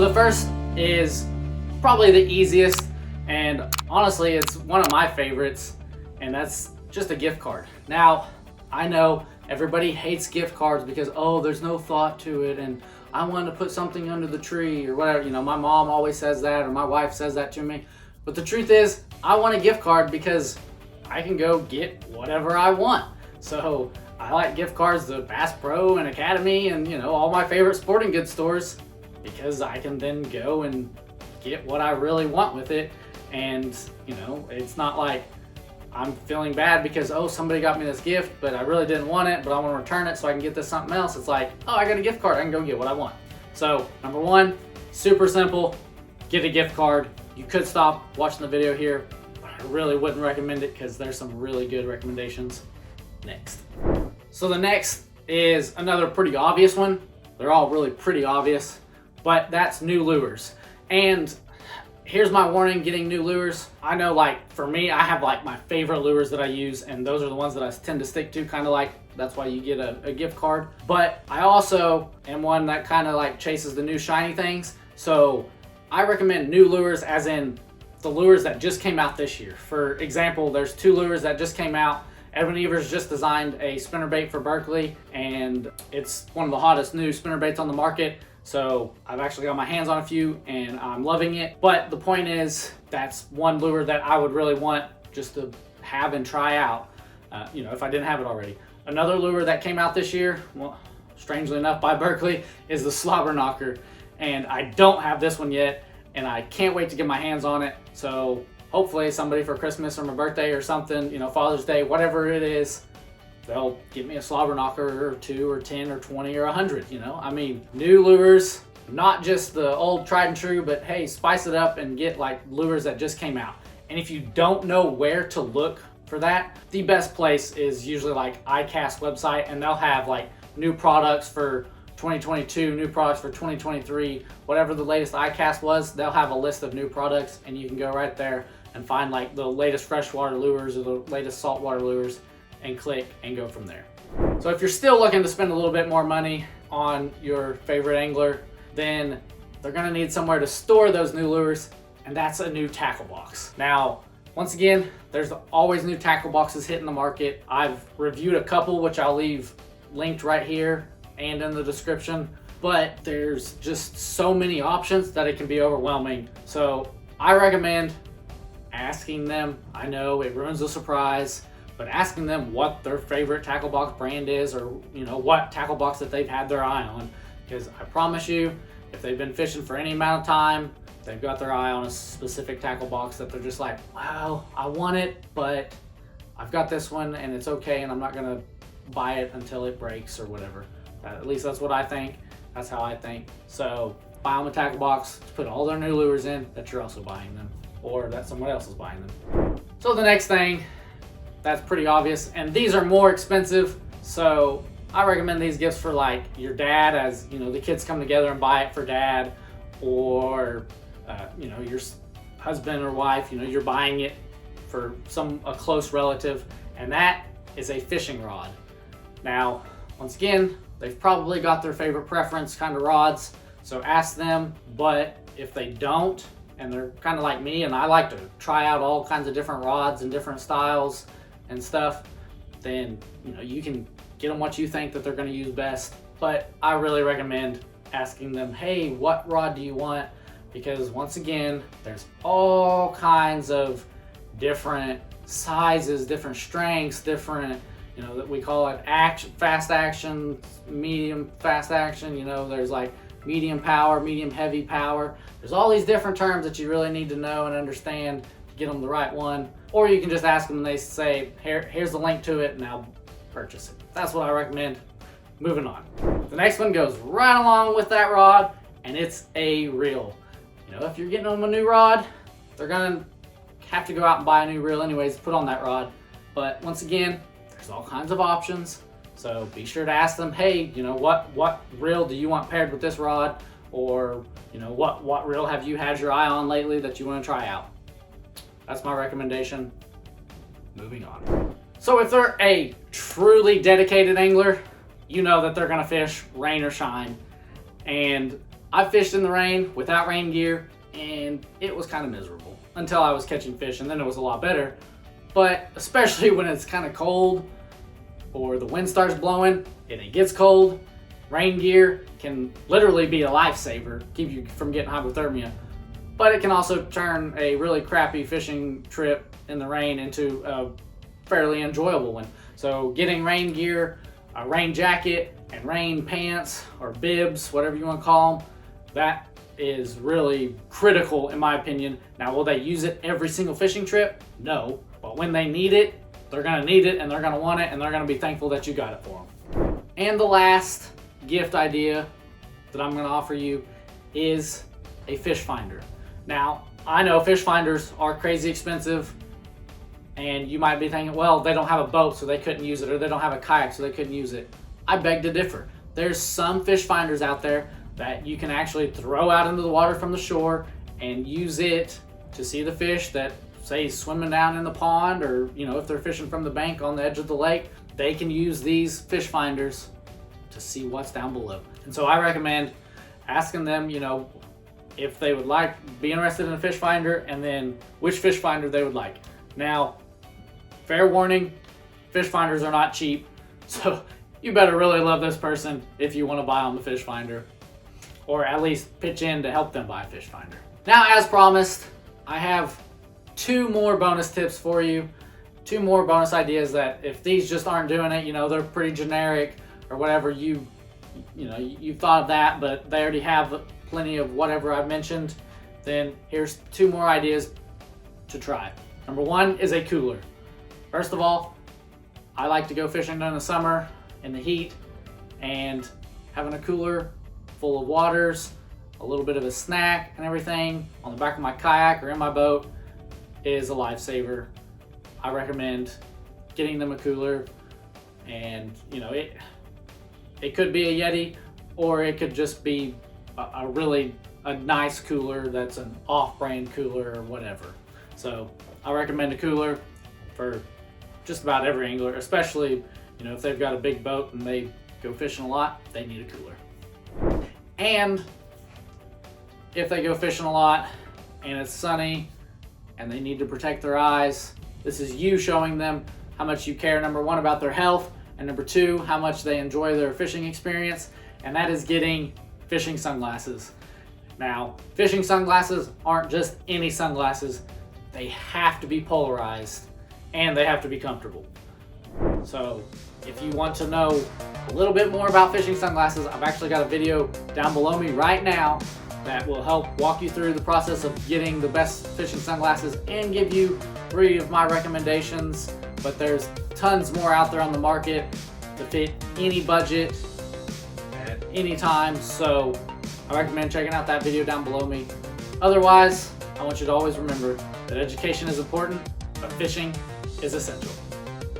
the first is probably the easiest, and honestly it's one of my favorites, and that's just a gift card. Now, I know everybody hates gift cards because, oh, there's no thought to it, and I want to put something under the tree or whatever. You know, my mom always says that, or my wife says that to me. But the truth is, I want a gift card because I can go get whatever I want. So I like gift cards to Bass Pro and Academy and, you know, all my favorite sporting goods stores, because I can then go and get what I really want with it. And, you know, it's not like I'm feeling bad because, oh, somebody got me this gift, but I really didn't want it, but I want to return it so I can get this something else. It's like, oh, I got a gift card, I can go get what I want. So number one, super simple, get a gift card. You could stop watching the video here, but I really wouldn't recommend it because there's some really good recommendations next. So the next is another pretty obvious one. They're all really pretty obvious, but that's new lures. And here's my warning, getting new lures. I know, like, for me, I have like my favorite lures that I use, and those are the ones that I tend to stick to, kind of like that's why you get a gift card. But I also am one that kind of like chases the new shiny things. So I recommend new lures, as in the lures that just came out this year. For example, there's two lures that just came out. Edwin Evers just designed a spinnerbait for Berkley, and it's one of the hottest new spinnerbaits on the market. So I've actually got my hands on a few and I'm loving it. But the point is, that's one lure that I would really want just to have and try out, you know, if I didn't have it already. Another lure that came out this year, well, strangely enough by Berkley, is the Slobber Knocker. And I don't have this one yet, and I can't wait to get my hands on it. So hopefully somebody for Christmas or my birthday or something, you know, Father's Day, whatever it is, they'll give me a Slobber Knocker or 2 or 10 or 20 or 100, you know? I mean, new lures, not just the old tried and true, but hey, spice it up and get like lures that just came out. And if you don't know where to look for that, the best place is usually like iCast website, and they'll have like new products for 2022, new products for 2023, whatever the latest iCast was, they'll have a list of new products, and you can go right there and find like the latest freshwater lures or the latest saltwater lures and click and go from there. So if you're still looking to spend a little bit more money on your favorite angler, then they're gonna need somewhere to store those new lures, and that's a new tackle box. Now, once again, there's always new tackle boxes hitting the market. I've reviewed a couple, which I'll leave linked right here and in the description, but there's just so many options that it can be overwhelming. So I recommend asking them. I know it ruins the surprise, but asking them what their favorite tackle box brand is, or, you know, what tackle box that they've had their eye on. Because I promise you, if they've been fishing for any amount of time, they've got their eye on a specific tackle box that they're just like, wow, I want it, but I've got this one and it's okay, and I'm not gonna buy it until it breaks or whatever. At least that's what I think. That's how I think. So buy them a tackle box to put all their new lures in that you're also buying them, or that someone else is buying them. So the next thing, that's pretty obvious, and these are more expensive, so I recommend these gifts for like your dad, as you know, the kids come together and buy it for dad, or you know, your husband or wife, you know, you're buying it for a close relative, and that is a fishing rod. Now, once again, they've probably got their favorite preference kind of rods, so ask them. But if they don't, and they're kind of like me, and I like to try out all kinds of different rods and different styles and stuff, then, you know, you can get them what you think that they're going to use best. But I really recommend asking them, hey, what rod do you want? Because once again, there's all kinds of different sizes, different strengths, different, you know, that we call it fast action, medium fast action. You know, there's like medium power, medium heavy power. There's all these different terms that you really need to know and understand to get them the right one. Or you can just ask them and they say, here's the link to it, and now purchase it. That's what I recommend. Moving on. The next one goes right along with that rod, and it's a reel. You know, if you're getting them a new rod, they're gonna have to go out and buy a new reel anyways to put on that rod. But once again, there's all kinds of options. So be sure to ask them, hey, you know, what reel do you want paired with this rod? Or, you know, what reel have you had your eye on lately that you want to try out? That's my recommendation. Moving on. So if they're a truly dedicated angler, you know that they're gonna fish rain or shine. And I fished in the rain without rain gear, and it was kind of miserable until I was catching fish, and then it was a lot better. But especially when it's kind of cold or the wind starts blowing and it gets cold, rain gear can literally be a lifesaver, keep you from getting hypothermia. But it can also turn a really crappy fishing trip in the rain into a fairly enjoyable one. So getting rain gear, a rain jacket, and rain pants or bibs, whatever you want to call them, that is really critical in my opinion. Now, will they use it every single fishing trip? No, but when they need it, they're gonna need it and they're gonna want it and they're gonna be thankful that you got it for them. And the last gift idea that I'm gonna offer you is a fish finder. Now, I know fish finders are crazy expensive, and you might be thinking, well, they don't have a boat so they couldn't use it, or they don't have a kayak so they couldn't use it. I beg to differ. There's some fish finders out there that you can actually throw out into the water from the shore and use it to see the fish that say swimming down in the pond, or if they're fishing from the bank on the edge of the lake, they can use these fish finders to see what's down below. And so I recommend asking them, if they would be interested in a fish finder, and then which fish finder they would like. Now, fair warning, fish finders are not cheap, so you better really love this person if you want to buy on the fish finder, or at least pitch in to help them buy a fish finder. Now, as promised, I have 2 more bonus tips for you, 2 more bonus ideas that if these just aren't doing it, they're pretty generic or whatever, you thought of that, but they already have plenty of whatever I've mentioned, then here's 2 more ideas to try. Number 1 is a cooler. First of all, I like to go fishing in the summer in the heat, and having a cooler full of waters, a little bit of a snack and everything on the back of my kayak or in my boat is a lifesaver. I recommend getting them a cooler, and it could be a Yeti, or it could just be a nice cooler that's an off-brand cooler or whatever. So I recommend a cooler for just about every angler, especially if they've got a big boat and they go fishing a lot, they need a cooler. And if they go fishing a lot and it's sunny and they need to protect their eyes, this is you showing them how much you care, number 1, about their health, and number 2, how much they enjoy their fishing experience, and that is getting fishing sunglasses. Now, fishing sunglasses aren't just any sunglasses. They have to be polarized and they have to be comfortable. So if you want to know a little bit more about fishing sunglasses, I've actually got a video down below me right now that will help walk you through the process of getting the best fishing sunglasses and give you 3 of my recommendations. But there's tons more out there on the market to fit any budget at any time, so I recommend checking out that video down below me. Otherwise, I want you to always remember that education is important, but fishing is essential.